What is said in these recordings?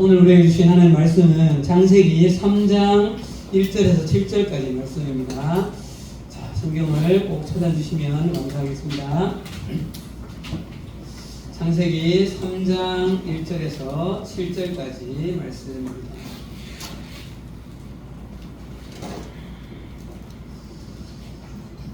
오늘 우리에게 주신 하나님 말씀은 창세기 3장 1절에서 7절까지 말씀입니다. 자, 성경을 꼭 찾아주시면 감사하겠습니다. 창세기 3장 1절에서 7절까지 말씀입니다.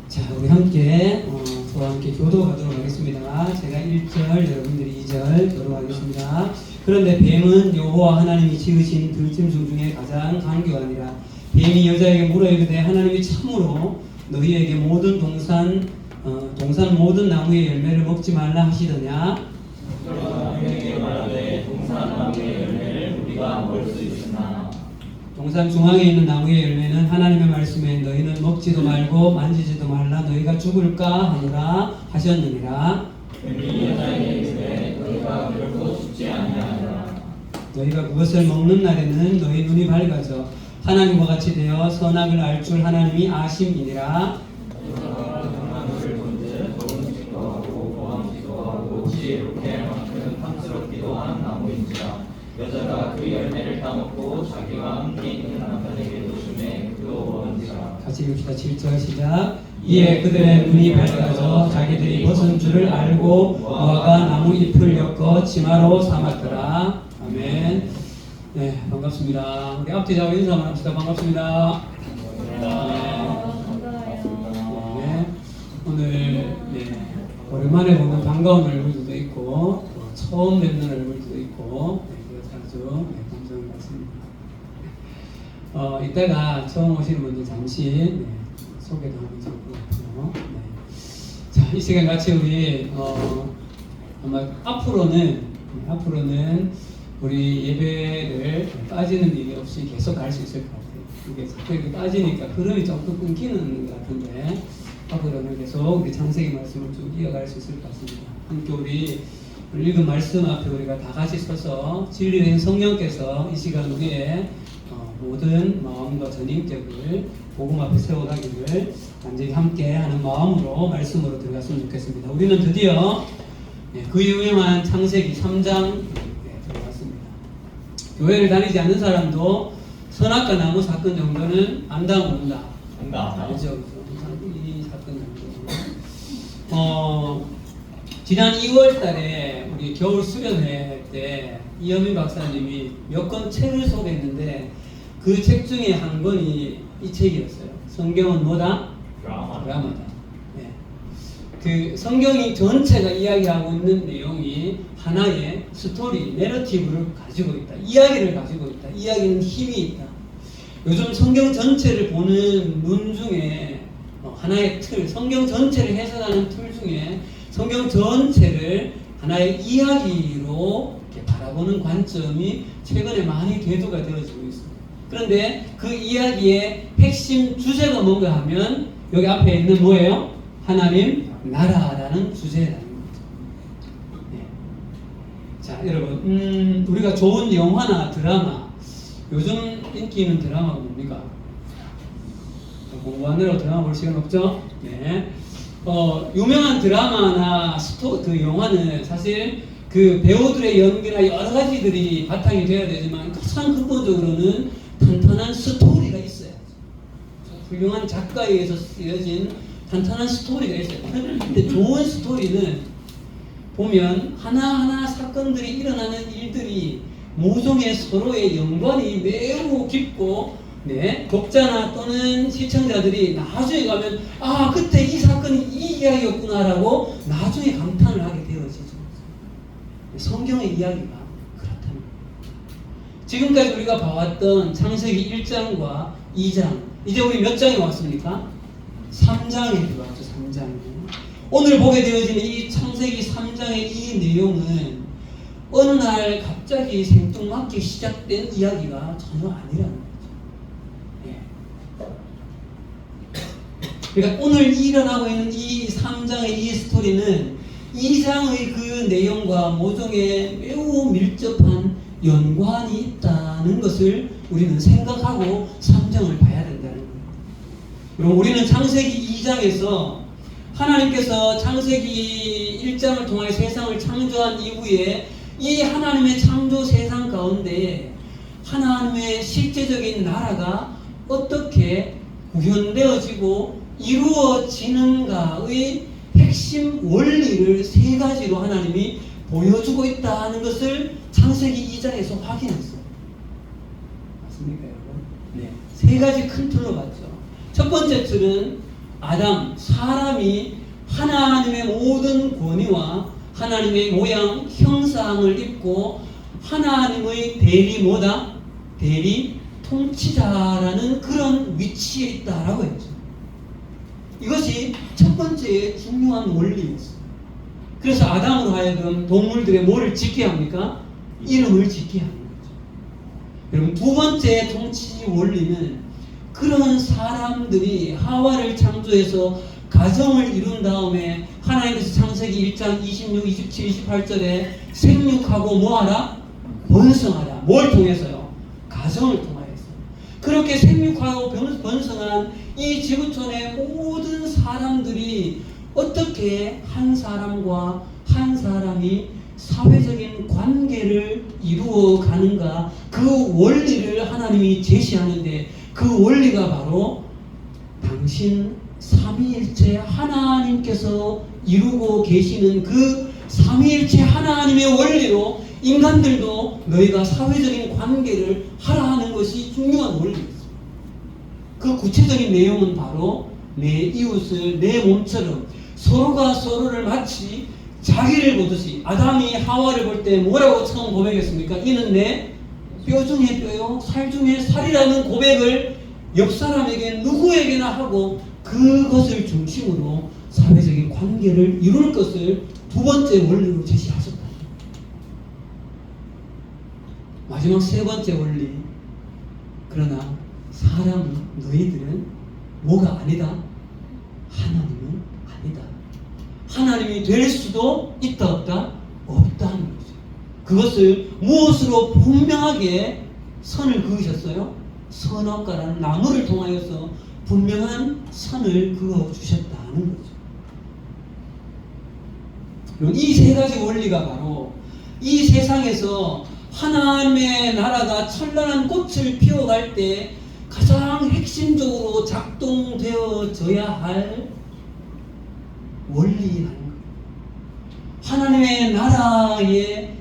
자, 우리 함께 저와 함께 교도하도록 하겠습니다. 제가 1절, 여러분들이 2절 교도하겠습니다. 그런데 뱀은 여호와 하나님이 지으신 들짐승 중에 가장 강교하니라. 뱀이 여자에게 물어 이르되 하나님이 참으로 너희에게 모든 동산 모든 나무의 열매를 먹지 말라 하시더냐? 너희에게 말하되 동산 나무의 열매를 우리가 먹을 수 있으나 동산 중앙에 있는 나무의 열매는 하나님의 말씀에 너희는 먹지도 말고 만지지도 말라 너희가 죽을까 하노라 하셨느니라. 뱀이 여자에게 이르되 너희가 결코 죽지 아니하리라. 너희가 그것을 먹는 날에는 너희 눈이 밝아져 하나님과 같이 되어 선악을 알 줄 하나님이 아심이니라. 너희가 등나무를 본즉 좋음직도 하고 고함지도 하고 지혜롭게 할 만큼 탐스럽기도 한 나무인지라. 여자가 그 열매를 따먹고 자기와 함께 있는 남편에게 도심에 그도 먹은지라. 같이 읽읍시다. 7절 시작. 이에 그들의 눈이 밝아져 자기들이 벗은 줄을 알고 노아가 나무 잎을 엮어 치마로 삼았더라. 아멘. 네, 반갑습니다. 우리 앞뒤자고 인사만 합시다. 반갑습니다. 네, 오늘 오랜만에 보는 반가운 얼굴도 있고 처음 뵙는 얼굴도 있고 그래서 아주 감사한 것 같습니다. 이따가 처음 오시는 분들 잠시 소개도 한번 좀 드릴게요. 자, 이 시간 같이 우리 아마 앞으로는 우리 예배를 빠지는 일이 없이 계속 갈 수 있을 것 같아요. 이게 자꾸 이렇게 빠지니까 흐름이 조금 끊기는 것 같은데 앞으로는 계속 우리 창세기 말씀을 쭉 이어갈 수 있을 것 같습니다. 함께 우리 읽은 말씀 앞에 우리가 다 같이 서서 진리된 성령께서 이 시간 우리의 모든 마음과 전인격을 복음 앞에 세워가기를 완전히 함께 하는 마음으로 말씀으로 들어갔으면 좋겠습니다. 우리는 드디어 그 유명한 창세기 3장 들어갔습니다. 교회를 다니지 않는 사람도 선악과 나무 사건 정도는 안다 모른다. 알죠? 이 사건 정도. 지난 2월 달에 우리 겨울 수련회 때 이현민 박사님이 몇 권 책을 소개했는데 그 책 중에 한 권이 이 책이었어요. 성경은 뭐다? 드라마다. 네. 그 성경이 전체가 이야기하고 있는 내용이 하나의 스토리, 내러티브를 가지고 있다. 이야기를 가지고 있다. 이야기는 힘이 있다. 요즘 성경 전체를 보는 눈 중에 하나의 틀, 성경 전체를 해석하는 틀 중에 성경 전체를 하나의 이야기로 이렇게 바라보는 관점이 최근에 많이 대두가 되어지고 있습니다. 그런데 그 이야기의 핵심 주제가 뭔가 하면 여기 앞에 있는 뭐예요? 하나님 나라라는 주제라는 거죠. 네. 자, 여러분, 우리가 좋은 영화나 드라마, 요즘 인기 있는 드라마가 뭡니까? 공부하느라고 드라마 볼 시간 없죠? 네. 유명한 드라마나 그 영화는 사실 그 배우들의 연기나 여러 가지들이 바탕이 되어야 되지만 가장 근본적으로는 탄탄한 스토리가 있어요. 훌륭한 작가에 의해서 쓰여진 탄탄한 스토리가 있어요. 근데 좋은 스토리는 보면 하나하나 사건들이 일어나는 일들이 모종의 서로의 연관이 매우 깊고 독자나 또는 시청자들이 나중에 가면 그때 이 사건이 이 이야기였구나라고 나중에 감탄을 하게 되어지죠. 성경의 이야기가 그렇답니다. 지금까지 우리가 봐왔던 창세기 1장과 2장, 이제 우리 몇 장에 왔습니까? 3장에 들어왔죠. 3장에. 오늘 보게 되어지는 이 창세기 3장의 이 내용은 어느 날 갑자기 생뚱맞게 시작된 이야기가 전혀 아니라는 거죠. 그러니까 오늘 일어나고 있는 이 3장의 이 스토리는 2장의 그 내용과 모종의 매우 밀접한 연관이 있다는 것을 우리는 생각하고 3장을 봐야 된다는 거예요. 그럼 우리는 창세기 2장에서 하나님께서 창세기 1장을 통해 세상을 창조한 이후에 이 하나님의 창조 세상 가운데 하나님의 실제적인 나라가 어떻게 구현되어지고 이루어지는가의 핵심 원리를 세 가지로 하나님이 보여주고 있다는 것을 창세기 2장에서 확인했어요. 맞습니까, 여러분? 네. 세 가지 큰 틀로 봤죠. 첫 번째 틀은 아담, 사람이 하나님의 모든 권위와 하나님의 모양, 형상을 입고 하나님의 대리 뭐다? 대리 통치자라는 그런 위치에 있다라고 했죠. 이것이 첫 번째 중요한 원리였어요. 그래서 아담으로 하여금 동물들의 뭐를 짓게 합니까? 이름을 짓게 하는 거죠. 여러분, 두 번째 통치 원리는 그런 사람들이 하와를 창조해서 가정을 이룬 다음에 하나님께서 창세기 1장 26, 27, 28절에 생육하고 뭐하라? 번성하라. 뭘 통해서요? 가정을 통하여서. 그렇게 생육하고 번성한 이 지구촌의 모든 사람들이 어떻게 한 사람과 한 사람이 사회적인 관계를 이루어 가는가, 그 원리를 하나님이 제시하는데, 그 원리가 바로 당신 삼위일체 하나님께서 이루고 계시는 그 삼위일체 하나님의 원리로 인간들도 너희가 사회적인 관계를 하라 하는 것이 중요한 원리였습니다. 그 구체적인 내용은 바로 내 이웃을 내 몸처럼 서로가 서로를 마치 자기를 보듯이, 아담이 하와를 볼 때 뭐라고 처음 고백했습니까? 이는 내 뼈 중에 뼈요 살 중에 살이라는 고백을 옆 사람에게 누구에게나 하고 그것을 중심으로 사회적인 관계를 이룰 것을 두 번째 원리로 제시하셨다. 마지막 세 번째 원리, 그러나 사람은, 너희들은 뭐가 아니다? 하나님은 아니다. 하나님이 될 수도 있다 없다? 없다는 거죠. 그것을 무엇으로 분명하게 선을 그으셨어요? 선악과라는 나무를 통하여서 분명한 선을 그어주셨다는 거죠. 이 세 가지 원리가 바로 이 세상에서 하나님의 나라가 찬란한 꽃을 피워갈 때 가장 핵심적으로 작동되어져야 할 원리라는 거예요. 하나님의 나라에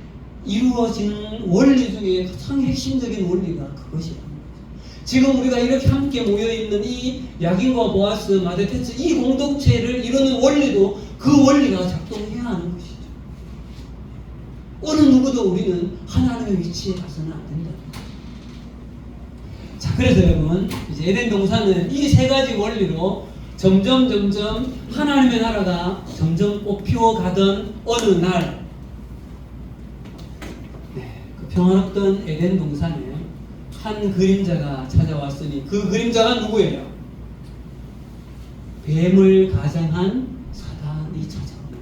이루어지는 원리 중에 가장 핵심적인 원리가 그것이라는 거죠. 지금 우리가 이렇게 함께 모여있는 이 야긴과 보아스, 마데테츠 이 공동체를 이루는 원리도 그 원리가 작동해야 하는 것이죠. 어느 누구도 우리는 하나님의 위치에 가서는 안 된다. 자, 그래서 여러분, 이제 에덴 동산은 이 세 가지 원리로 점점 하나님의 나라가 점점 꽃피워가던 어느 날, 그 평화롭던 에덴 동산에 한 그림자가 찾아왔으니 그 그림자가 누구예요? 뱀을 가장한 사단이 찾아옵니다.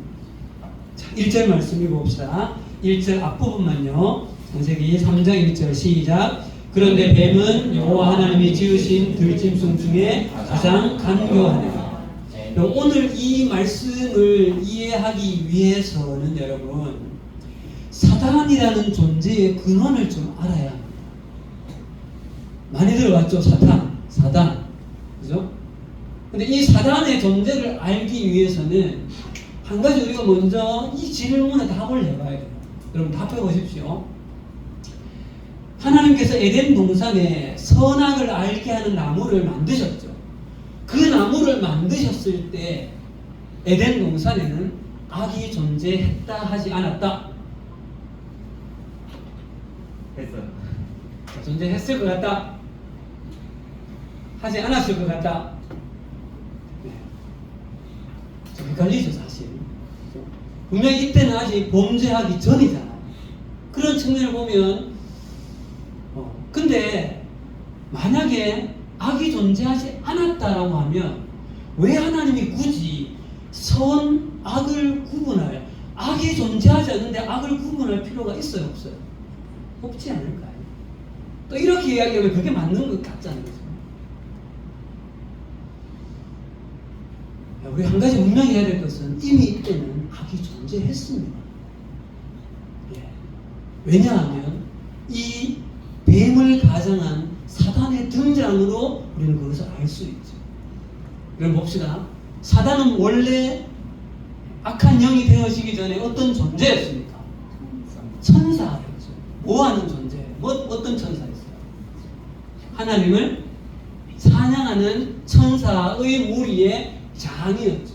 자, 1절 말씀 읽어봅시다. 1절 앞부분만요. 창세기 3장 1절 시작. 그런데 뱀은 여호와 하나님이 지으신 들짐승 중에 가장 간교하네요. 오늘 이 말씀을 이해하기 위해서는 여러분, 사단이라는 존재의 근원을 좀 알아야 합니다. 많이 들어봤죠? 사단. 그죠? 근데 이 사단의 존재를 알기 위해서는 한 가지 우리가 먼저 이 질문에 답을 해봐야 돼요. 여러분 답해 보십시오. 하나님께서 에덴 동산에 선악을 알게 하는 나무를 만드셨죠. 그 나무를 만드셨을 때 에덴 동산에는 악이 존재했다 하지 않았다? 했어요. 존재했을 것 같다? 하지 않았을 것 같다? 네. 좀 헷갈리죠, 사실. 분명히 이때는 아직 범죄하기 전이잖아요. 그런 측면을 보면 근데 만약에 악이 존재하지 않았다라고 하면 왜 하나님이 굳이 선, 악을 구분할, 악이 존재하지 않는데 악을 구분할 필요가 있어요, 없어요? 없지 않을까요? 또 이렇게 이야기하면 그게 맞는 것 같잖아요. 우리 한 가지 분명히 해야 될 것은 이미 이때는 악이 존재했습니다. 예. 왜냐하면 이 뱀을 가장한 사단의 등장으로 우리는 그것을 알 수 있죠. 그럼 봅시다. 사단은 원래 악한 영이 되어지기 전에 어떤 존재였습니까? 천사였죠. 뭐하는 존재? 어떤 천사였어요? 하나님을 찬양하는 천사의 무리의 장이었죠.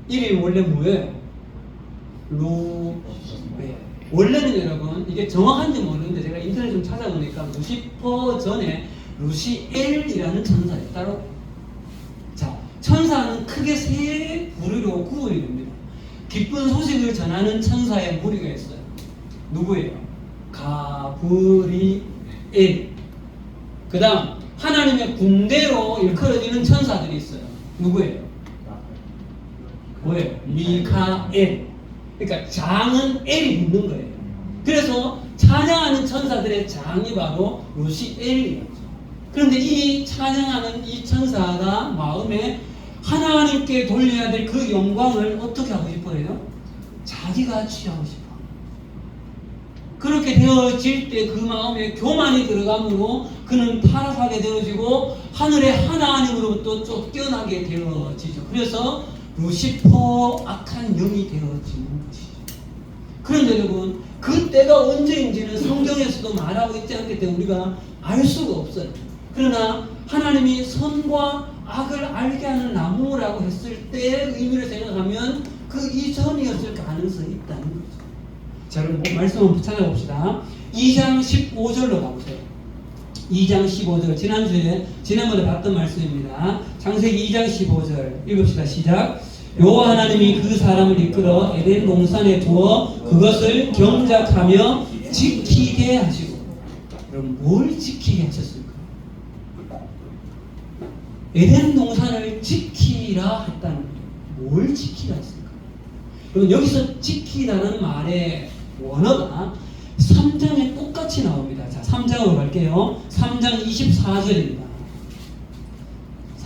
이름이 원래 뭐예요? 네. 원래는 여러분 이게 정확한지 모르는데 제가 인터넷 좀 찾아보니까 루시퍼 전에 루시엘이라는 천사예요. 따로 자, 천사는 크게 세 부류로 구분이 됩니다. 기쁜 소식을 전하는 천사의 무리가 있어요. 누구예요? 가브리엘. 그 다음 하나님의 군대로 일컬어지는 천사들이 있어요. 누구예요? 뭐예요? 미카엘. 그러니까 장은 엘이 붙는 거예요. 그래서 찬양하는 천사들의 장이 바로 루시엘이었죠. 그런데 이 찬양하는 이 천사가 마음에 하나님께 돌려야 될 그 영광을 어떻게 하고 싶어요? 자기가 취하고 싶어. 그렇게 되어질 때 그 마음에 교만이 들어가므로 그는 타락하게 되어지고 하늘의 하나님으로부터 쫓겨나게 되어지죠. 그래서 루시퍼 악한 영이 되어지는 것이죠. 그런데 여러분 그때가 언제인지는 성경에서도 말하고 있지 않기 때문에 우리가 알 수가 없어요. 그러나 하나님이 선과 악을 알게 하는 나무라고 했을 때의 의미를 생각하면 그 이전이었을 가능성이 있다는 거죠. 자, 그럼 말씀 한번 찾아봅시다. 2장 15절로 가보세요. 2장 15절 지난번에 봤던 말씀입니다. 창세기 2장 15절 읽읍시다. 시작. 여호와 하나님이 그 사람을 이끌어 에덴 동산에 두어 그것을 경작하며 지키게 하시고. 그럼 뭘 지키게 하셨을까? 에덴 동산을 지키라 했다는 거예요. 뭘 지키라 했을까? 그럼 여기서 지키라는 말의 원어가 3장에 똑같이 나옵니다. 자, 3장으로 갈게요. 3장 24절입니다.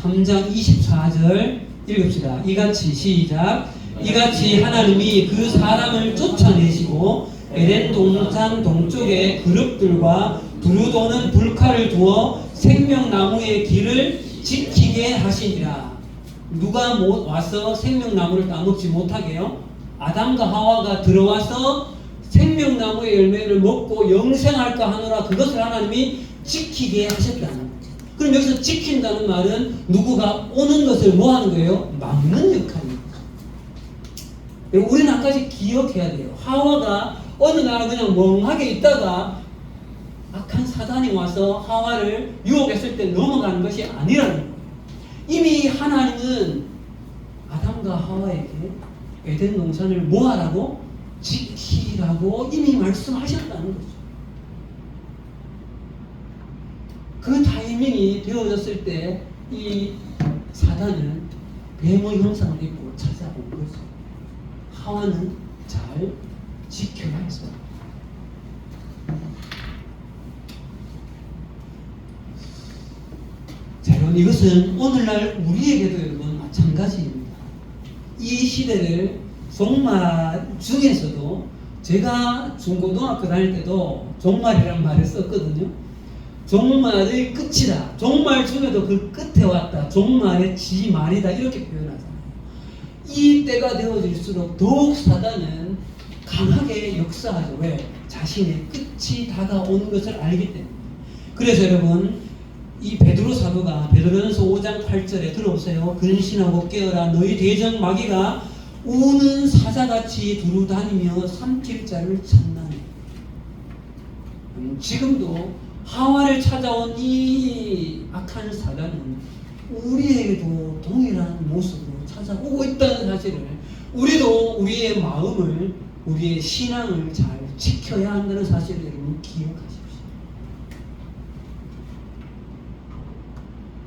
3장 24절 읽읍시다. 이같이 시작. 이같이 하나님이 그 사람을 쫓아내시고 에덴 동산 동쪽에 그룹들과 두루도는 불칼을 두어 생명나무의 길을 지키게 하시니라. 누가 와서 생명나무를 따먹지 못하게요? 아담과 하와가 들어와서 생명나무의 열매를 먹고 영생할까 하느라 그것을 하나님이 지키게 하셨다는 거예요. 그럼 여기서 지킨다는 말은 누구가 오는 것을 뭐 하는 거예요? 막는 역할입니다. 우리는 한 가지 기억해야 돼요. 하와가 어느 날 그냥 멍하게 있다가 악한 사단이 와서 하와를 유혹했을 때 넘어가는 것이 아니라는 거예요. 이미 하나님은 아담과 하와에게 에덴 동산을 뭐 하라고? 지키라고 이미 말씀하셨다는 거죠. 그 타이밍이 되어졌을 때 이 사단은 뱀의 형상을 입고 찾아온 거죠. 하와는 잘 지켜야 했어요. 자, 여러분 이것은 오늘날 우리에게도 여러분 마찬가지입니다. 이 시대를 종말 중에서도 제가 중고등학교 다닐 때도 종말이라는 말을 썼거든요. 종말의 끝이다. 종말 중에도 그 끝에 왔다. 종말의 지말이다. 이렇게 표현하잖아요. 이 때가 되어질수록 더욱 사단은 강하게 역사하죠. 왜? 자신의 끝이 다가오는 것을 알기 때문에. 그래서 여러분 이 베드로 사도가 베드로전서 5장 8절에 들어보세요. 근신하고 깨어라. 너희 대적 마귀가 우는 사자같이 두루다니며 삼킬 자를 찾나니. 지금도 하와를 찾아온 이 악한 사단은 우리에게도 동일한 모습으로 찾아오고 있다는 사실을 우리도 우리의 마음을 우리의 신앙을 잘 지켜야 한다는 사실을 여러분 기억하십시오.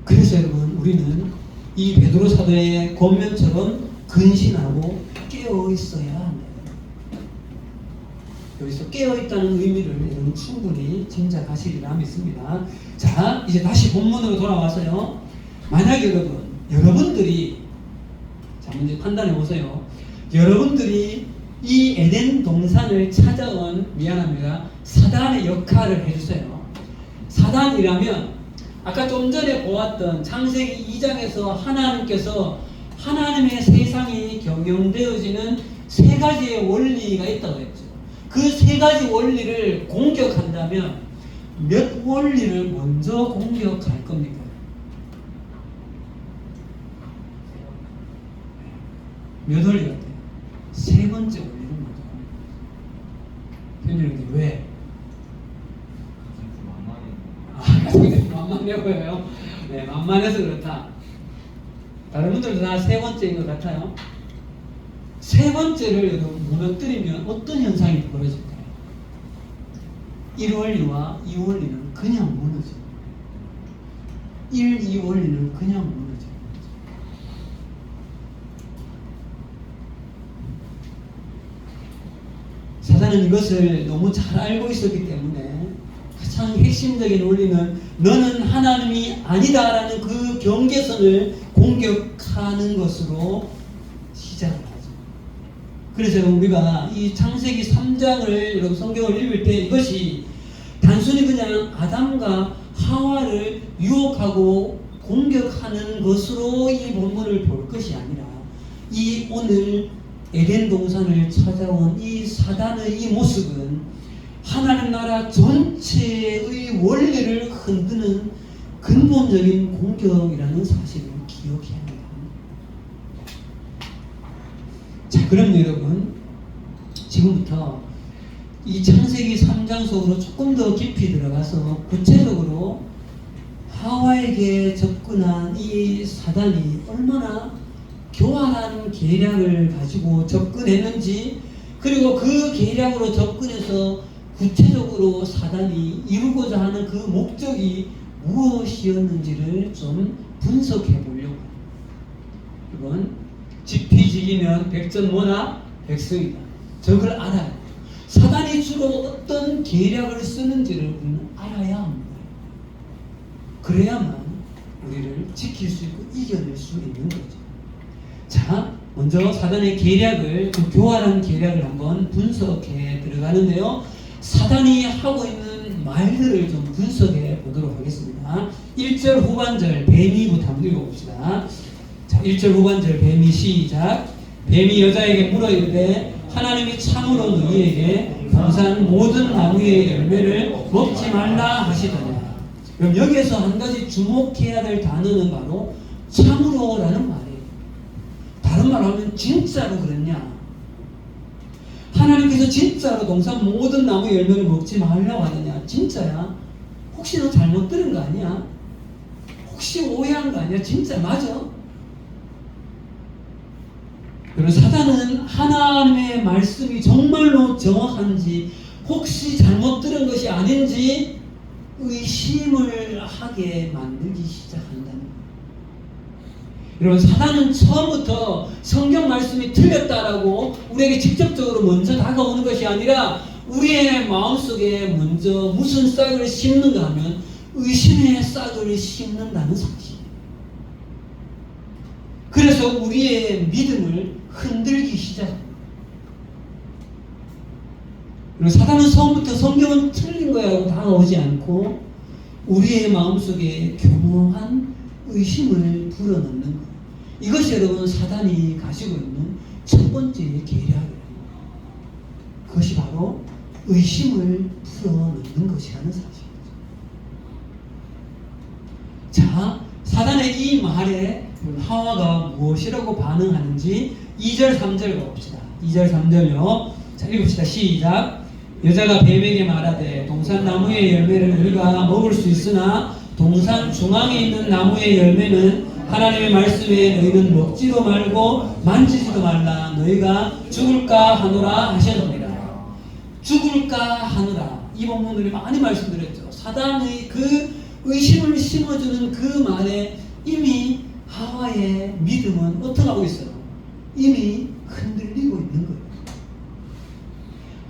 그래서 여러분 우리는 이 베드로 사도의 권면처럼 근신하고 깨어 있어야 합니다. 여기서 깨어있다는 의미를 여러분 충분히 짐작하시리라 믿습니다. 자, 이제 다시 본문으로 돌아와서요. 만약 여러분들이 자, 먼저 판단해 보세요. 여러분들이 이 에덴 동산을 찾아온 미안합니다. 사단의 역할을 해주세요. 사단이라면 아까 좀 전에 보았던 창세기 2장에서 하나님께서 하나님의 세상이 경영되어지는 세 가지의 원리가 있다고 했죠. 그 세 가지 원리를 공격한다면 몇 원리를 먼저 공격할 겁니까? 몇 원리 같아요? 세 번째 원리를 먼저 공격합니다. 현진님 왜? 가장 만만해 보여요. 네, 만만해서 그렇다. 다른 분들도 다 세 번째인 것 같아요. 세 번째를 무너뜨리면 어떤 현상이 벌어질까요? 1원리와 2원리는 그냥 무너져요. 1, 2원리는 그냥 무너져요. 사단은 이것을 너무 잘 알고 있었기 때문에 가장 핵심적인 원리는 너는 하나님이 아니다라는 그 경계선을 공격하는 것으로 시작을 하죠. 그래서 우리가 이 창세기 3장을 여러분 성경을 읽을 때 이것이 단순히 그냥 아담과 하와를 유혹하고 공격하는 것으로 이 본문을 볼 것이 아니라 이 오늘 에덴 동산을 찾아온 이 사단의 이 모습은 하나님 나라 전체의 원리를 흔드는 근본적인 공격이라는 사실을 기억해야 합니다. 자, 그럼 여러분 지금부터 이 창세기 3장 속으로 조금 더 깊이 들어가서 구체적으로 하와에게 접근한 이 사단이 얼마나 교활한 계략을 가지고 접근했는지, 그리고 그 계략으로 접근해서 구체적으로 사단이 이루고자 하는 그 목적이 무엇이었는지를 좀 분석해 보려고. 이건 지피지기면 백전모나 백성이다. 저걸 알아요. 사단이 주로 어떤 계략을 쓰는지를 우리는 알아야 합니다. 그래야만 우리를 지킬 수 있고 이겨낼 수 있는 거죠. 자, 먼저 사단의 계략을, 그 교활한 계략을 한번 분석해 들어가는데요. 사단이 하고 있는 말들을 좀 분석해 보도록 하겠습니다. 1절 후반절 뱀이부터 한번 읽어봅시다. 자, 1절 후반절 뱀이 시작. 뱀이 여자에게 물어 이르되 하나님이 참으로 너희에게 동산 모든 나무의 열매를 먹지 말라 하시더냐. 그럼 여기에서 한 가지 주목해야 될 단어는 바로 참으로라는 말이에요. 다른 말로 하면 진짜로 그랬냐? 하나님께서 진짜로 동산 모든 나무 열매를 먹지 말라고 하느냐? 진짜야? 혹시 너 잘못 들은 거 아니야? 혹시 오해한 거 아니야? 진짜 맞아? 그리고 사단은 하나님의 말씀이 정말로 정확한지, 혹시 잘못 들은 것이 아닌지 의심을 하게 만들기 시작한다는 거예요. 여러분, 사단은 처음부터 성경 말씀이 틀렸다라고 우리에게 직접적으로 먼저 다가오는 것이 아니라 우리의 마음속에 먼저 무슨 싹을 심는가 하면 의심의 싹을 심는다는 사실. 그래서 우리의 믿음을 흔들기 시작합니다. 그리고 사단은 처음부터 성경은 틀린 거라고 다가오지 않고 우리의 마음속에 교묘한 의심을 불어넣는 것. 이것이 여러분 사단이 가지고 있는 첫 번째 계략이에요. 그것이 바로 의심을 불어넣는 것이라는 사실이죠. 자, 사단의 이 말에 하와가 무엇이라고 반응하는지 2절 3절 봅시다. 2절 3절요. 자, 읽읍시다. 시작. 여자가 뱀에게 말하되 동산 나무의 열매를 우리가 먹을 수 있으나 동산 중앙에 있는 나무의 열매는 하나님의 말씀에 너희는 먹지도 말고 만지지도 말라. 너희가 죽을까 하노라 하셨느니라. 죽을까 하노라. 이 본문을 많이 말씀드렸죠. 사단의 그 의심을 심어주는 그 말에 이미 하와의 믿음은 어떻게 하고 있어요? 이미 흔들리고 있는 거예요.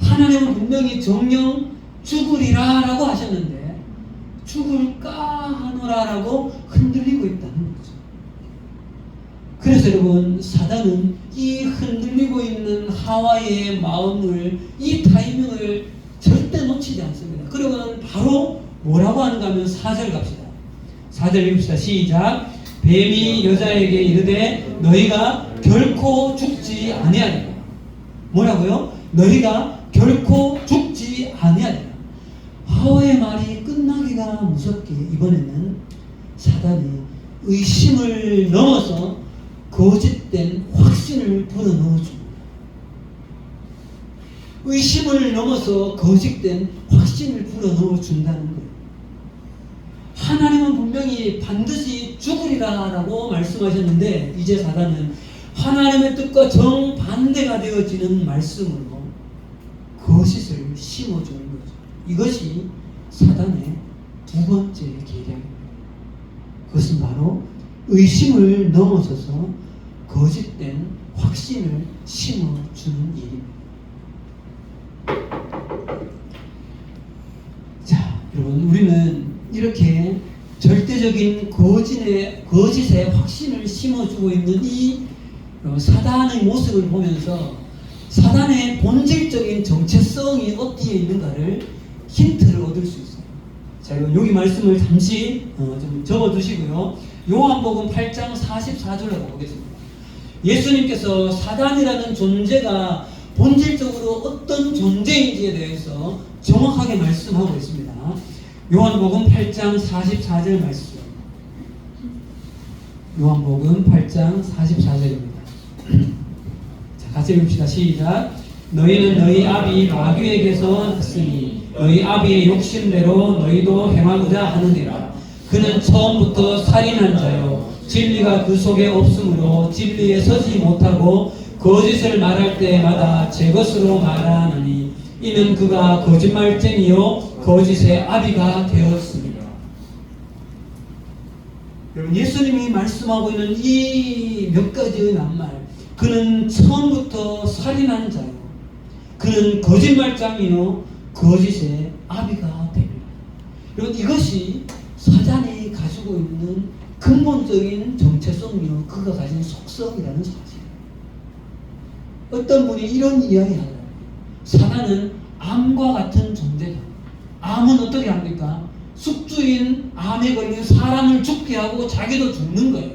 하나님은 분명히 정령 죽으리라 라고 하셨는데 죽을까 하노라 라고 흔들리고 있다는 거죠. 그래서 여러분, 사단은 이 흔들리고 있는 하와의 마음을, 이 타이밍을 그치지 않습니다. 그러고는 바로 뭐라고 하는가 하면 4절 갑시다. 4절 읽읍시다. 시작. 뱀이 여자에게 이르되 너희가 결코 죽지 아니하리라. 뭐라고요? 너희가 결코 죽지 아니하리라. 하와의 말이 끝나기가 무섭게 이번에는 사단이 의심을 넘어서 거짓된 확신을 불어넣어줍니다. 의심을 넘어서 거짓된 확신을 불어넣어준다는 거예요. 하나님은 분명히 반드시 죽으리라 라고 말씀하셨는데 이제 사단은 하나님의 뜻과 정반대가 되어지는 말씀으로 거짓을 심어주는 거죠. 이것이 사단의 두 번째 계략입니다. 그것은 바로 의심을 넘어서서 거짓된 확신을 심어주는 일입니다. 자, 여러분, 우리는 이렇게 절대적인 거짓의 확신을 심어주고 있는 이 사단의 모습을 보면서 사단의 본질적인 정체성이 어디에 있는가를 힌트를 얻을 수 있어요. 자, 여기 말씀을 잠시 좀 적어두시고요. 요한복음 8장 44절로 보겠습니다. 예수님께서 사단이라는 존재가 본질적으로 어떤 존재인지에 대해서 정확하게 말씀하고 있습니다. 요한복음 8장 44절 말씀. 요한복음 8장 44절입니다. 자, 같이 읽읍시다. 시작. 너희는 너희 아비 마귀에게서 났으니 너희 아비의 욕심대로 너희도 행하고자 하느니라. 그는 처음부터 살인한 자요 진리가 그 속에 없으므로 진리에 서지 못하고 거짓을 말할 때마다 제 것으로 말하느니 이는 그가 거짓말쟁이요 거짓의 아비가 되었습니다. 여러분, 예수님이 말씀하고 있는 이 몇 가지의 낱말, 그는 처음부터 살인한 자요 그는 거짓말쟁이요 거짓의 아비가 됩니다. 여러분, 이것이 사단이 가지고 있는 근본적인 정체성이요 그가 가진 속성이라는 사실. 어떤 분이 이런 이야기를 하더라고요. 사단은 암과 같은 존재다. 암은 어떻게 합니까? 숙주인 암에 걸린 사람을 죽게 하고 자기도 죽는 거예요.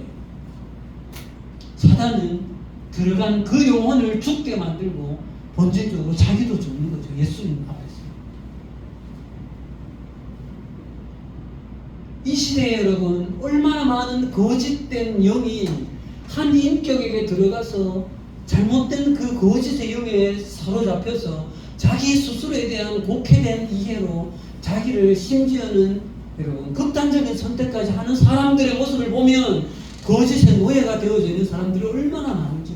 사단은 들어간 그 영혼을 죽게 만들고 본질적으로 자기도 죽는 거죠. 예수님 앞에서. 이 시대에 여러분, 얼마나 많은 거짓된 영이 한 인격에게 들어가서 잘못된 그 거짓의 영에 사로잡혀서 자기 스스로에 대한 곡해된 이해로 자기를 심지어는 여러분 극단적인 선택까지 하는 사람들의 모습을 보면 거짓의 노예가 되어져 있는 사람들이 얼마나 많은지.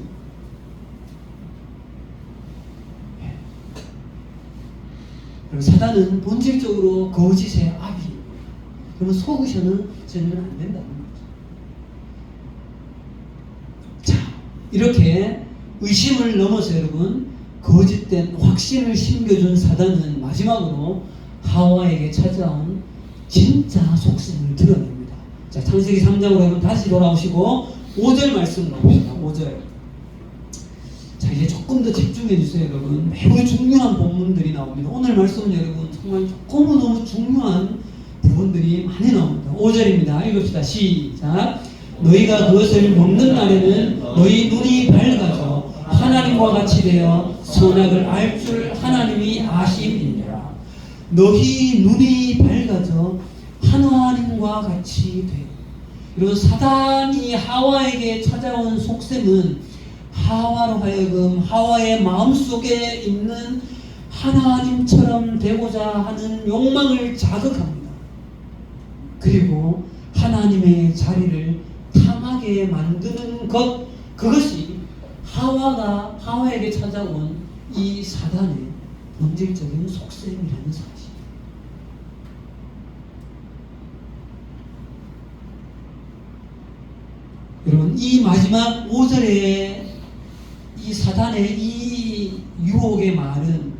그리고 사단은 본질적으로 거짓의 아비. 그러면 속으셔는 전혀 안 된다는 거죠. 자, 이렇게 의심을 넘어서 여러분 거짓된 확신을 심겨준 사단은 마지막으로 하와에게 찾아온 진짜 속셈을 드러냅니다. 자, 창세기 3장으로 여러분 다시 돌아오시고 5절 말씀으로 봅시다. 5절. 자, 이제 조금 더 집중해 주세요, 여러분. 매우 중요한 본문들이 나옵니다. 오늘 말씀은 여러분 정말 조금 너무 중요한 부분들이 많이 나옵니다. 5절입니다. 읽읍시다. 시작. 너희가 그것을 먹는 날에는 너희 눈이 밝아져 하나님과 같이 되어 선악을 알 줄 하나님이 아심이니라. 너희 눈이 밝아져 하나님과 같이 돼. 그리고 사단이 하와에게 찾아온 속셈은 하와로 하여금 하와의 마음속에 있는 하나님처럼 되고자 하는 욕망을 자극합니다. 그리고 하나님의 자리를 탐하게 만드는 것, 그것이 하와에게 찾아온 이 사단의 본질적인 속셈이라는 사실. 여러분, 이 마지막 5절에 이 사단의 이 유혹의 말은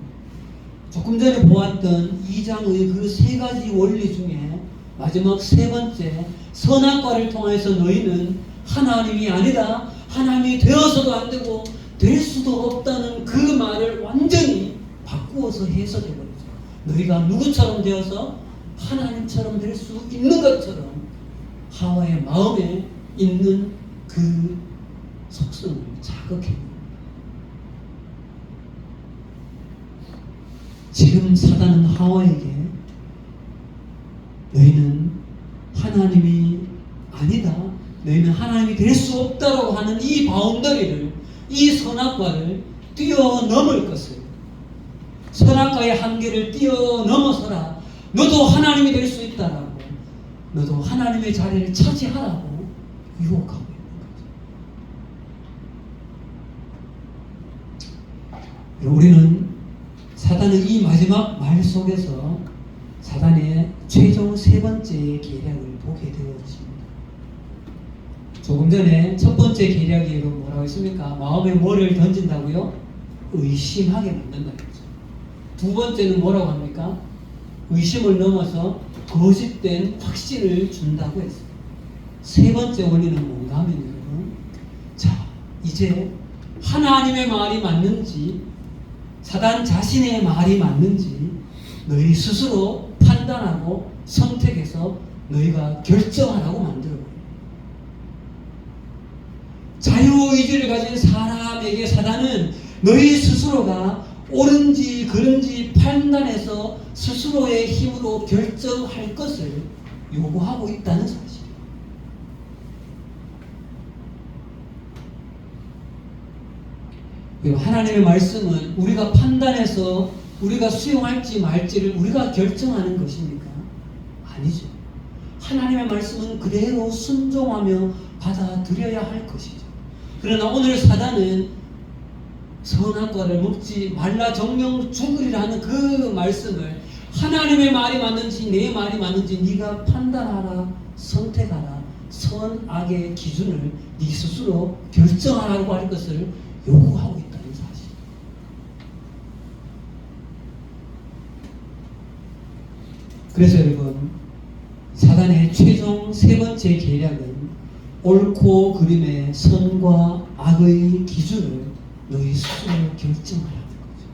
조금 전에 보았던 2장의 그 세 가지 원리 중에 마지막 세 번째, 선악과를 통해서 너희는 하나님이 아니다, 하나님이 되어서도 안 되고 될 수도 없다는 그 말을 완전히 바꾸어서 해석해버리죠. 너희가 누구처럼 되어서 하나님처럼 될 수 있는 것처럼 하와의 마음에 있는 그 속성을 자극해. 지금 사단은 하와에게 너희는 하나님이 아니다, 너희는 하나님이 될 수 없다라고 하는 이 바운더리를, 이 선악과를 뛰어넘을 것을, 선악과의 한계를 뛰어넘어서라 너도 하나님이 될 수 있다라고, 너도 하나님의 자리를 차지하라고 유혹하고 있는 거죠. 우리는 사단의 이 마지막 말 속에서 사단의 최종 세 번째 계략을 보게 되었습니다. 조금 전에 첫 번째 계략이 뭐라고 했습니까? 마음에 뭐를 던진다고요? 의심하게 만든다는 거죠. 두 번째는 뭐라고 합니까? 의심을 넘어서 거짓된 확신을 준다고 했어요. 세 번째 원리는 뭔가 하면 여러분, 자, 이제 하나님의 말이 맞는지 사단 자신의 말이 맞는지 너희 스스로 판단하고 선택해서 너희가 결정하라고 만들어요. 자유의지를 가진 사람에게 사단은 너희 스스로가 옳은지 그른지 판단해서 스스로의 힘으로 결정할 것을 요구하고 있다는 사실. 그리고 하나님의 말씀은 우리가 판단해서 우리가 수용할지 말지를 우리가 결정하는 것입니까? 아니죠. 하나님의 말씀은 그대로 순종하며 받아들여야 할 것이죠. 그러나 오늘 사단은 선악과를 먹지 말라 정령 죽으리라는 그 말씀을 하나님의 말이 맞는지 내 말이 맞는지 네가 판단하라, 선택하라, 선악의 기준을 네 스스로 결정하라고 할 것을 요구하고 있다는 사실. 그래서 여러분, 사단의 최종 세 번째 계략은 옳고 그름의 선과 악의 기준을 너희 스스로 결정하라는 거죠.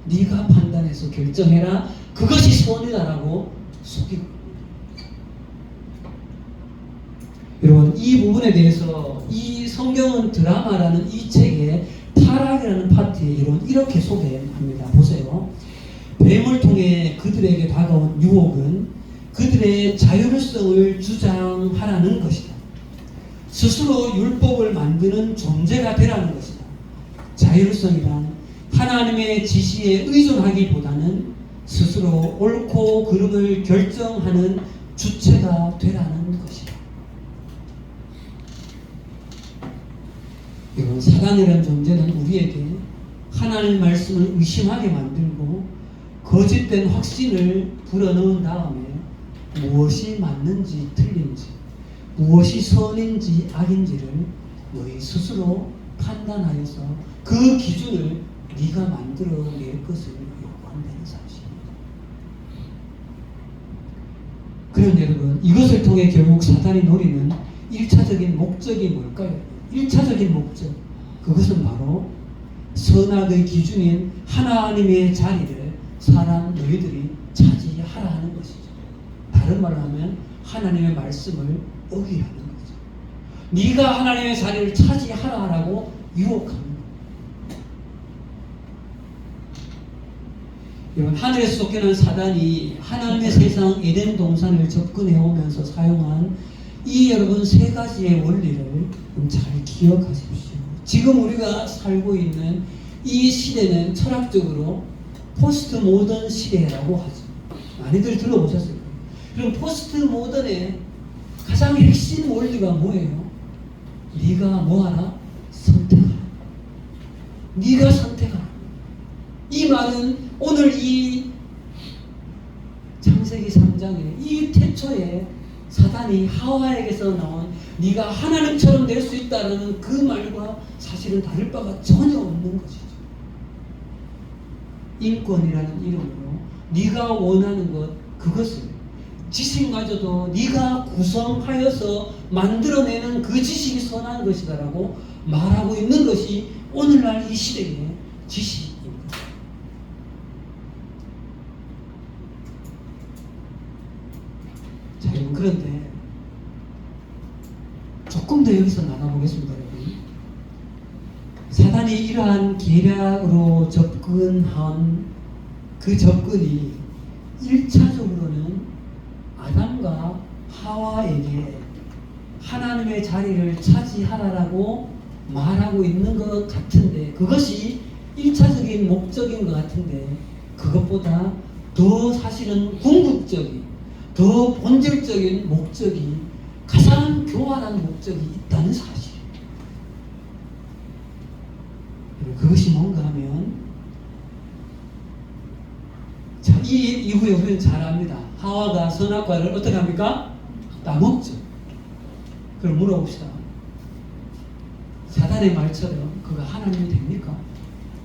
네가 판단해서 결정해라, 그것이 선이다라고 속이고. 여러분, 이 부분에 대해서 이 성경은 드라마라는 이 책에 타락이라는 파트에 이렇게 소개합니다. 보세요. 뱀을 통해 그들에게 다가온 유혹은 그들의 자율성을 주장하라는 것이다. 스스로 율법을 만드는 존재가 되라는 것이다. 자율성이란 하나님의 지시에 의존하기보다는 스스로 옳고 그름을 결정하는 주체가 되라는 것이다. 이건 사단이라는 존재는 우리에게 하나님의 말씀을 의심하게 만들고 거짓된 확신을 불어넣은 다음에 무엇이 맞는지 틀린지, 무엇이 선인지 악인지를 너희 스스로 판단하여서 그 기준을 네가 만들어낼 것을 요구한다는 사실입니다. 그런데 여러분, 이것을 통해 결국 사단이 노리는 1차적인 목적이 뭘까요? 1차적인 목적, 그것은 바로 선악의 기준인 하나님의 자리를 사람 너희들이 차지하라 하는 것이죠. 다른 말로 하면 하나님의 말씀을 어기하는 거죠. 네가 하나님의 자리를 차지하라라고 유혹하는 거예요. 여러분, 하늘에서 쫓겨난 사단이 하나님의 세상 에덴 동산을 접근해 오면서 사용한 이 여러분 세 가지의 원리를 잘 기억하십시오. 지금 우리가 살고 있는 이 시대는 철학적으로 포스트 모던 시대라고 하죠. 많이들 들어보셨을 거예요. 그럼 포스트 모던의 가장 핵심 원리가 뭐예요? 네가 뭐하라? 선택하라. 네가 선택하라. 이 말은 오늘 이 창세기 3장에 이 태초에 사단이 하와에게서 나온 네가 하나님처럼 될 수 있다는 그 말과 사실은 다를 바가 전혀 없는 것이죠. 인권이라는 이름으로 네가 원하는 것, 그것을 지식마저도 네가 구성하여서 만들어내는 그 지식이 선한 것이다라고 말하고 있는 것이 오늘날 이 시대의 지식입니다. 그런데 조금 더 여기서 나가보겠습니다, 여러분. 사단이 이러한 계략으로 접근한 그 접근이 1차적으로는 아담과 하와에게 하나님의 자리를 차지하라라고 말하고 있는 것 같은데, 그것이 1차적인 목적인 것 같은데, 그것보다 더 사실은 궁극적인, 더 본질적인 목적이, 가장 교활한 목적이 있다는 사실. 그것이 뭔가 하면, 자, 이 이후에 우리는 잘 압니다. 하와가 선악과를 어떻게 합니까? 따먹죠. 그럼 물어봅시다. 사단의 말처럼 그가 하나님이 됩니까?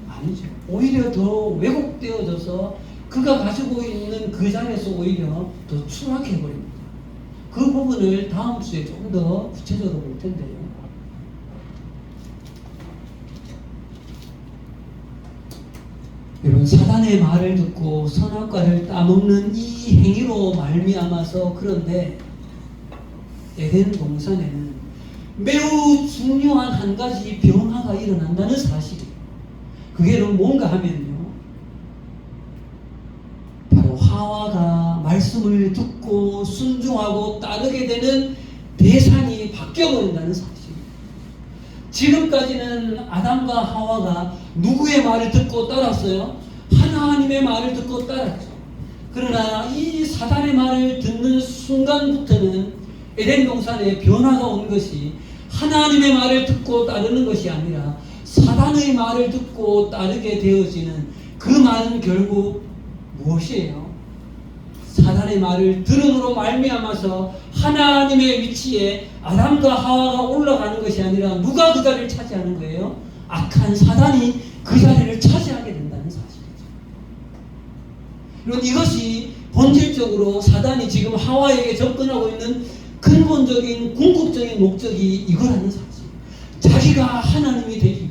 아니죠. 오히려 더 왜곡되어져서 그가 가지고 있는 그 자리에서 오히려 더 추락해버립니다. 그 부분을 다음 주에 좀 더 구체적으로 볼 텐데요. 여러분, 사단의 말을 듣고 선악과를 따먹는 이 행위로 말미암아서, 그런데 에덴 동산에는 매우 중요한 한 가지 변화가 일어난다는 사실이에요. 그게 뭔가 하면요, 바로 하와가 말씀을 듣고 순종하고 따르게 되는 대상이 바뀌어버린다는 사실이에요. 지금까지는 아담과 하와가 누구의 말을 듣고 따랐어요? 하나님의 말을 듣고 따랐죠. 그러나 이 사단의 말을 듣는 순간부터는 에덴 동산에 변화가 온 것이, 하나님의 말을 듣고 따르는 것이 아니라 사단의 말을 듣고 따르게 되어지는 그 말은 결국 무엇이에요? 사단의 말을 들음으로 말미암아서 하나님의 위치에 아담과 하와가 올라가는 것이 아니라 누가 그 자리를 차지하는 거예요? 악한 사단이 그 자리를 차지하게 된다는 사실이죠. 그럼 이것이 본질적으로 사단이 지금 하와에게 접근하고 있는 근본적인 궁극적인 목적이 이거라는 사실. 자기가 하나님이 되기 위해서.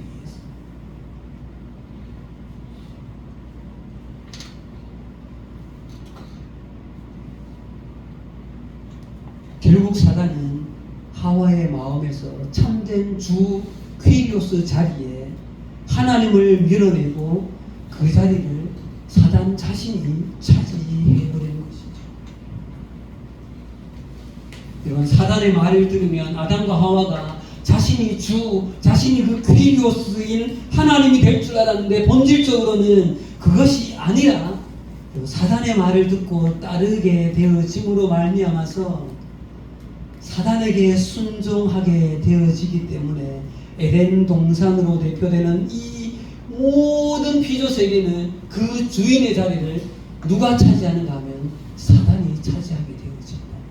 결국 사단은 하와의 마음에서 참된 주 퀴리오스 자리에 하나님을 밀어내고 그 자리를 사단 자신이 차지해버리는 것이죠. 여러분, 사단의 말을 들으면 아담과 하와가 자신이 주, 자신이 그 퀴리오스인 하나님이 될 줄 알았는데, 본질적으로는 그것이 아니라 사단의 말을 듣고 따르게 되어짐으로 말미암아서 사단에게 순종하게 되어지기 때문에 에덴 동산으로 대표되는 이 모든 피조 세계는 그 주인의 자리를 누가 차지하는가 하면 사단이 차지하게 되어진다는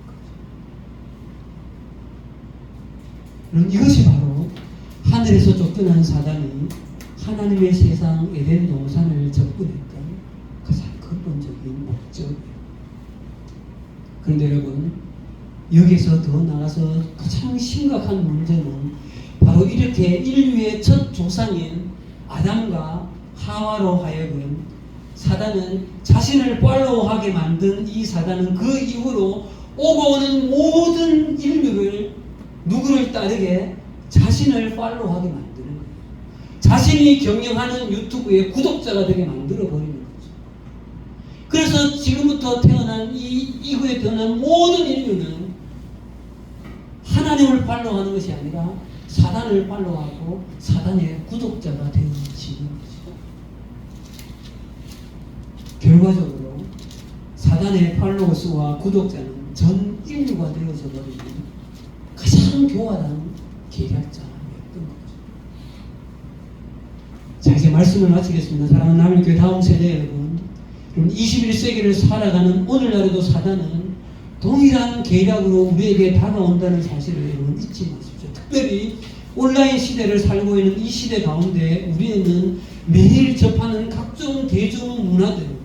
거죠. 이것이 바로 하늘에서 쫓겨난 사단이 하나님의 세상 에덴 동산을 접근했던 가장 근본적인 목적이에요. 그런데 여러분, 여기서 더 나가서 가장 심각한 문제는 바로 이렇게 인류의 첫 조상인 아담과 하와로 하여금 사단은 자신을 팔로우하게 만든 이 사단은 그 이후로 오고 오는 모든 인류를 누구를 따르게? 자신을 팔로우하게 만드는 거예요. 자신이 경영하는 유튜브의 구독자가 되게 만들어버리는 거죠. 그래서 지금부터 태어난 이 이후에 태어난 모든 인류는 하나님을 팔로우하는 것이 아니라 사단을 팔로우하고 사단의 구독자가 되어지는 것이죠. 결과적으로 사단의 팔로워스와 구독자는 전 인류가 되어져 버리는 가장 교활한 계략자였던 거죠. 자, 이제 말씀을 마치겠습니다. 사랑하는 남일교회 다음 세대 여러분, 21세기를 살아가는 오늘날에도 사단은 동일한 계략으로 우리에게 다가온다는 사실을 여러분 잊지 마십시오. 특별히 온라인 시대를 살고 있는 이 시대 가운데 우리는 매일 접하는 각종 대중문화들,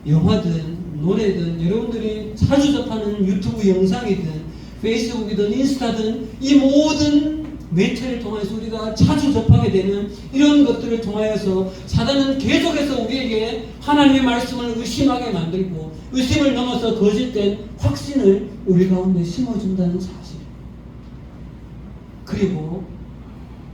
영화든 노래든 여러분들이 자주 접하는 유튜브 영상이든 페이스북이든 인스타든 이 모든 매체를 통해서 우리가 자주 접하게 되는 이런 것들을 통하여서 사단은 계속해서 우리에게 하나님의 말씀을 의심하게 만들고 의심을 넘어서 거짓된 확신을 우리 가운데 심어준다는 사실. 그리고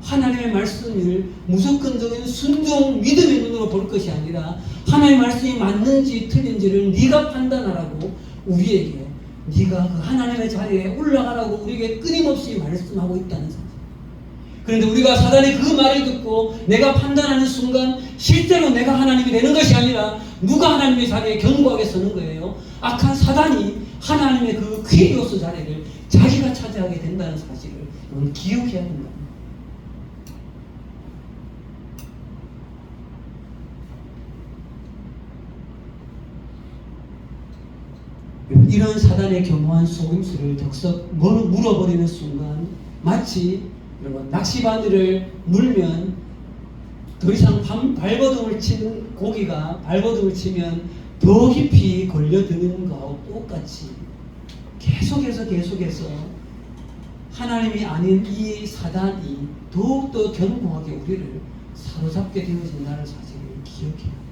하나님의 말씀을 무조건적인 순종 믿음의 눈으로 볼 것이 아니라 하나님의 말씀이 맞는지 틀린지를 네가 판단하라고 우리에게 네가 그 하나님의 자리에 올라가라고 우리에게 끊임없이 말씀하고 있다는 사실. 그런데 우리가 사단의 그 말을 듣고 내가 판단하는 순간 실제로 내가 하나님이 되는 것이 아니라 누가 하나님의 자리에 견고하게 서는 거예요. 악한 사단이 하나님의 그 퀴리오스 자리를 자기가 차지하게 된다는 사실을 여러분 기억해야 된다. 이런 사단의 교묘한 속임수를 덕석 물어버리는 순간 마치 여러분 낚시바늘을 물면 더 이상 발버둥을 치는 고기가 발버둥을 치면 더 깊이 걸려드는 것과 똑같이 계속해서 하나님이 아닌 이 사단이 더욱더 견고하게 우리를 사로잡게 되어진다는 사실을 기억해요.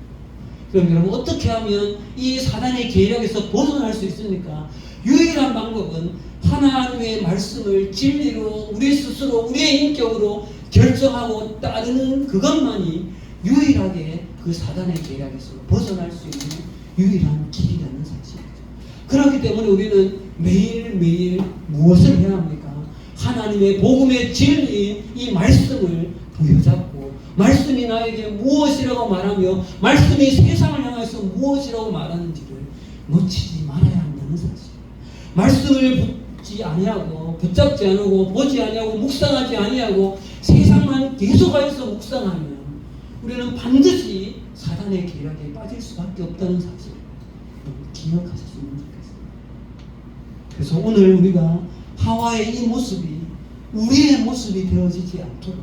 그럼 여러분 어떻게 하면 이 사단의 계략에서 벗어날 수 있습니까? 유일한 방법은 하나님의 말씀을 진리로 우리 스스로 우리의 인격으로 결정하고 따르는 그것만이 유일하게 그 사단의 계략에서 벗어날 수 있는 유일한 길이라는 사실이죠. 그렇기 때문에 우리는 매일매일 무엇을 해야 합니까? 하나님의 복음의 진리 이 말씀을 부여잡고 말씀이 나에게 무엇이라고 말하며 말씀이 세상을 향해서 무엇이라고 말하는지를 놓치지 말아야 한다는 사실. 말씀을 붙잡지 아니하고 보지 아니하고 묵상하지 아니하고 세상만 계속하여서 묵상하면 우리는 반드시 사단의 계략에 빠질 수밖에 없다는 사실을 기억하셨으면 좋겠습니다. 그래서 오늘 우리가 하와의 이 모습이 우리의 모습이 되어지지 않도록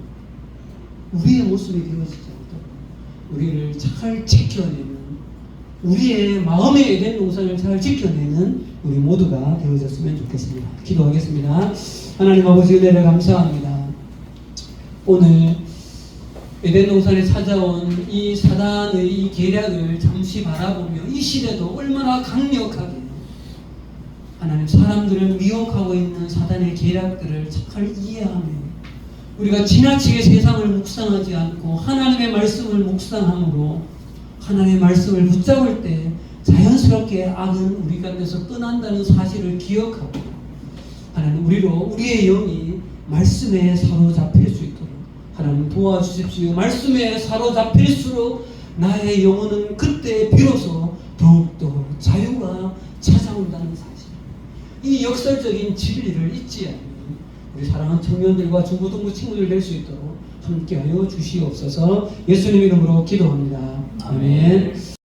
우리를 잘 지켜내는 우리의 마음의 에덴 동산을 잘 지켜내는 우리 모두가 되어졌으면 좋겠습니다. 기도하겠습니다. 하나님 아버지 은혜를 감사합니다. 오늘 에덴 동산에 찾아온 이 사단의 이 계략을 잠시 바라보며 이 시대도 얼마나 강력하게 하나님 사람들을 미혹하고 있는 사단의 계략들을 잘 이해하며 우리가 지나치게 세상을 묵상하지 않고 하나님의 말씀을 묵상함으로 하나님의 말씀을 붙잡을 때 자연스럽게 악은 우리 가운데서 떠난다는 사실을 기억하고 하나님 우리의 영이 말씀에 사로잡힐 수 있도록 하나님 도와주십시오. 말씀에 사로잡힐수록 나의 영혼은 그때 비로소 더욱더 자유가 찾아온다는 사실. 이 역설적인 진리를 잊지 않는 우리 사랑하는 청년들과 중고등부 친구들 될 수 있도록 함께하여 주시옵소서. 예수님 이름으로 기도합니다. 아멘.